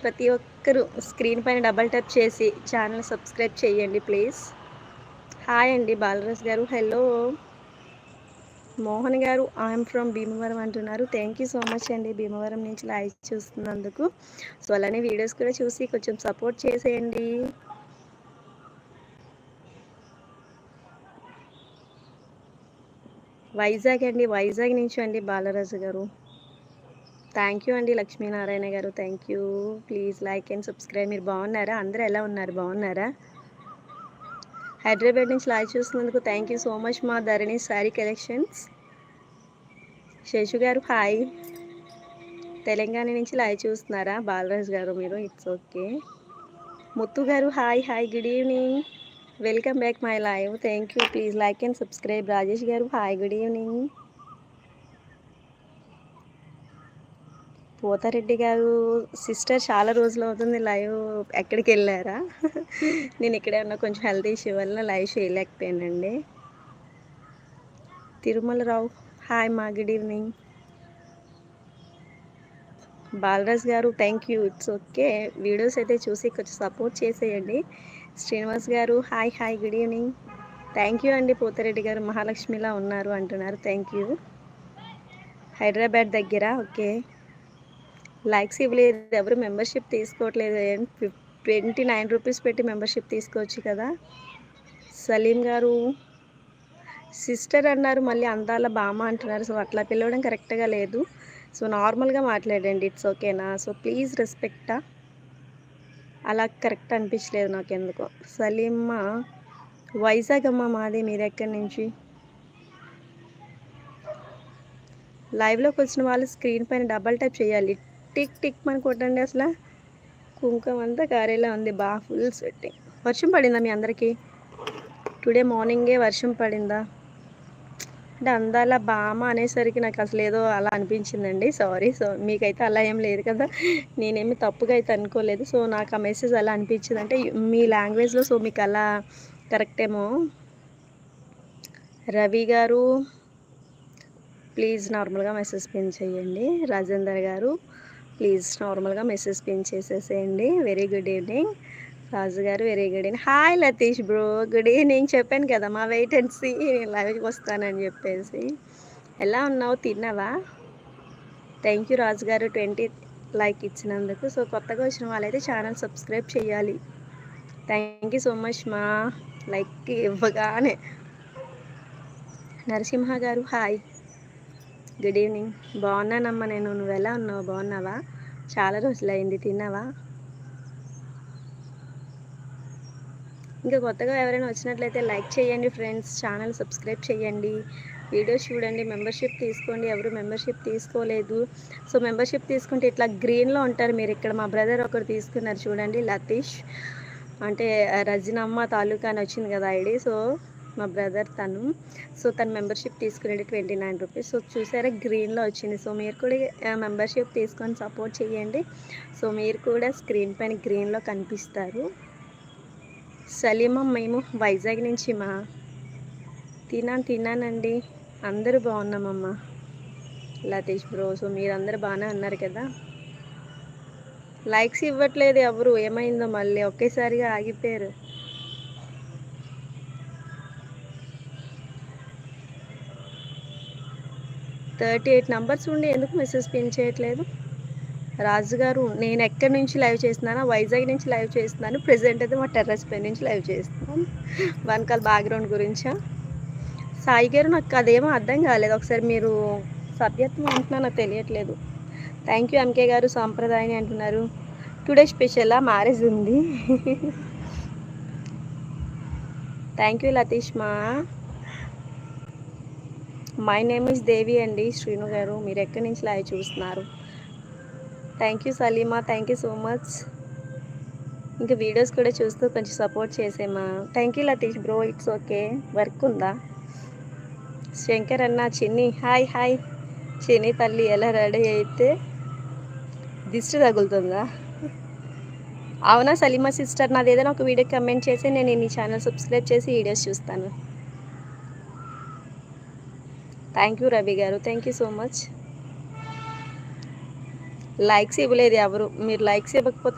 ప్రతి ఒక్కరూ స్క్రీన్ పైన డబల్ ట్యాప్ చేసి ఛానల్ సబ్స్క్రైబ్ చేయండి ప్లీజ్. హాయ్ అండి బాలరాజ్ గారు. హలో మోహన్ గారు, ఐఎమ్ ఫ్రమ్ భీమవరం అంటున్నారు. థ్యాంక్ యూ సో మచ్ అండి భీమవరం నుంచి లైవ్ చూస్తున్నందుకు. సో అలానే వీడియోస్ కూడా చూసి కొంచెం సపోర్ట్ చేసేయండి. వైజాగ్ అండి, వైజాగ్ నుంచి అండి బాలరాజు గారు. థ్యాంక్ యూ అండి Lakshminarayana garu. Thank you. Please like and subscribe. మీరు బాగున్నారా? అందరూ ఎలా ఉన్నారు? బాగున్నారా? హైదరాబాద్ నుంచి లైవ్ చూస్తున్నందుకు థ్యాంక్ యూ సో మచ్ మా ధరణి శారీ కలెక్షన్స్. శేషు గారు హాయ్. తెలంగాణ నుంచి లైవ్ చూస్తున్నారా బాలరాజ్ గారు మీరు? It's okay. Muthu garu hi hi, good evening, welcome back my live. Thank you. Please like and subscribe. Rajesh garu hi, good evening. Pothareddy గారు సిస్టర్ చాలా రోజులు అవుతుంది లైవ్, ఎక్కడికి వెళ్ళారా? నేను ఇక్కడే ఉన్నా, కొంచెం హెల్త్ ఇష్యూ వల్ల లైవ్ చేయలేకపోయానండి. తిరుమలరావు హాయ్ మా, గుడ్ ఈవినింగ్. బాలరాజ్ గారు thank you. It's okay. Videos అయితే చూసి కొంచెం సపోర్ట్ చేసేయండి. శ్రీనివాస్ గారు hi hi, good evening. Thank you అండి. పోతారెడ్డి గారు మహాలక్ష్మిలా ఉన్నారు అంటున్నారు. Thank you. హైదరాబాద్ దగ్గర ఓకే. లైక్స్ ఇవ్వలేదు, ఎవరు మెంబర్షిప్ తీసుకోవట్లేదు. 29 రూపీస్ పెట్టి మెంబర్షిప్ తీసుకోవచ్చు కదా. సలీం గారు సిస్టర్ అన్నారు, మళ్ళీ అందాల బామ్మ అంటున్నారు. సో అట్లా పిలవడం కరెక్ట్గా లేదు. సో నార్మల్గా మాట్లాడండి, ఇట్స్ ఓకేనా. సో ప్లీజ్ రెస్పెక్టా, అలా కరెక్ట్ అనిపించలేదు నాకు ఎందుకో. సలీమ్మ వైజాగ్ అమ్మ మాది, మీరు ఎక్కడి నుంచి? లైవ్లోకి వచ్చిన వాళ్ళు స్క్రీన్ పైన డబల్ టైప్ చేయాలి. టిక్ టిక్ అని కొట్టండి. అసలు కుంకుమ అంతా కారేలా ఉంది, బాగా ఫుల్ స్వెట్టింగ్. వర్షం పడిందా మీ అందరికీ? టుడే మార్నింగే వర్షం పడిందా? అంటే అందాల బామ అనేసరికి నాకు అసలు ఏదో అలా అనిపించిందండి. సారీ. సో మీకైతే అలా ఏం లేదు కదా, నేనేమి తప్పుగా అయితే అనుకోలేదు. సో నాకు ఆ మెసేజ్ అలా అనిపించింది, అంటే మీ లాంగ్వేజ్లో. సో మీకు అలా కరెక్ట్ ఏమో. రవి గారు ప్లీజ్ నార్మల్గా మెసేజ్ పిన్ చేయండి. రాజేందర్ గారు ప్లీజ్ నార్మల్గా మెసేజ్ పిన్ చేసేసేయండి. Very good evening. Raju garu very good evening. Hi Latish bro, good evening. చెప్పాను కదా మా వెయిట్ అండ్ సీ లైవ్కి వస్తానని చెప్పేసి. ఎలా ఉన్నావు, తిన్నావా? థ్యాంక్ యూ రాజు గారు 20 లైక్ ఇచ్చినందుకు. సో కొత్తగా వచ్చిన వాళ్ళైతే ఛానల్ సబ్స్క్రైబ్ చేయాలి. థ్యాంక్ యూ సో మచ్ మా, లైక్ ఇవ్వగానే. నరసింహ గారు హాయ్, గుడ్ ఈవినింగ్. బాగున్నానమ్మా నేను, నువ్వు ఎలా ఉన్నావు? బాగున్నావా? చాలా రోజులైంది, తిన్నావా? ఇంకా కొత్తగా ఎవరైనా వచ్చినట్లయితే లైక్ చేయండి ఫ్రెండ్స్, ఛానల్ సబ్స్క్రైబ్ చేయండి, వీడియోస్ చూడండి, మెంబర్షిప్ తీసుకోండి. ఎవరు మెంబర్షిప్ తీసుకోలేదు. సో మెంబర్షిప్ తీసుకుంటే ఇట్లా గ్రీన్లో ఉంటారు. మీరు ఇక్కడ మా బ్రదర్ ఒకరు తీసుకున్నారు చూడండి, లతీష్ అంటే రజినమ్మ తాలూకా అని వచ్చింది కదా ఐడి. సో మా బ్రదర్ తను. సో తను మెంబర్షిప్ తీసుకునేది 29 రూపీస్. సో చూసారా గ్రీన్లో వచ్చింది. సో మీరు కూడా మెంబర్షిప్ తీసుకొని సపోర్ట్ చేయండి. సో మీరు కూడా స్క్రీన్ పైన గ్రీన్లో కనిపిస్తారు. సలీమా మేము వైజాగ్ నుంచి మా. తిన్నానండి, అందరూ బాగున్నామమ్మా. లతీష్ బ్రో సో మీరందరూ బాగానే ఉన్నారు కదా. లైక్స్ ఇవ్వట్లేదు ఎవరు, ఏమైందో మళ్ళీ ఒకేసారిగా ఆగిపోయారు. థర్టీ 38 నంబర్స్ ఉండి ఎందుకు మెసేజ్ పిన్ చేయట్లేదు? రాజుగారు నేను ఎక్కడి నుంచి లైవ్ చేస్తున్నాను? వైజాగ్ నుంచి లైవ్ చేస్తున్నాను. ప్రెజెంట్ అయితే మా టెర్రస్ పై నుంచి లైవ్ చేస్తున్నాను. వన్కాల్ బ్యాక్గ్రౌండ్ గురించా? సాయి గారు నాకు అదేమో అర్థం కాలేదు. ఒకసారి మీరు సభ్యత్వం అంటున్నా నాకు తెలియట్లేదు. థ్యాంక్ యూ ఎంకే గారు. సాంప్రదాయని అంటున్నారు. టుడే స్పెషలా, మ్యారేజ్ ఉంది. థ్యాంక్ యూ లతీష్ మా. మై నేమ్ ఇస్ దేవి అండి. శ్రీను గారు మీరు ఎక్కడి నుంచి లైవ్ చూస్తున్నారు? Thank you Salima, thank you so much. ఇంకా వీడియోస్ కూడా చూస్తూ కొంచెం సపోర్ట్ చేసేమా. Thank you Latish bro. It's okay. Work ఉందా? శంకర్ అన్న చిన్ని హాయ్ హాయ్. చిన్ని తల్లి ఎలా రెడీ అయితే దిష్టి తగులుతుందా? అవునా సలీమా సిస్టర్, నాది ఏదైనా ఒక వీడియో కమెంట్ చేసి నేను నీ ఛానల్ సబ్స్క్రైబ్ చేసి వీడియోస్ చూస్తాను. థ్యాంక్ యూ రవి గారు, thank you so much. Likes ఇవ్వలేదు ఎవరు. మీరు లైక్స్ ఇవ్వకపోతే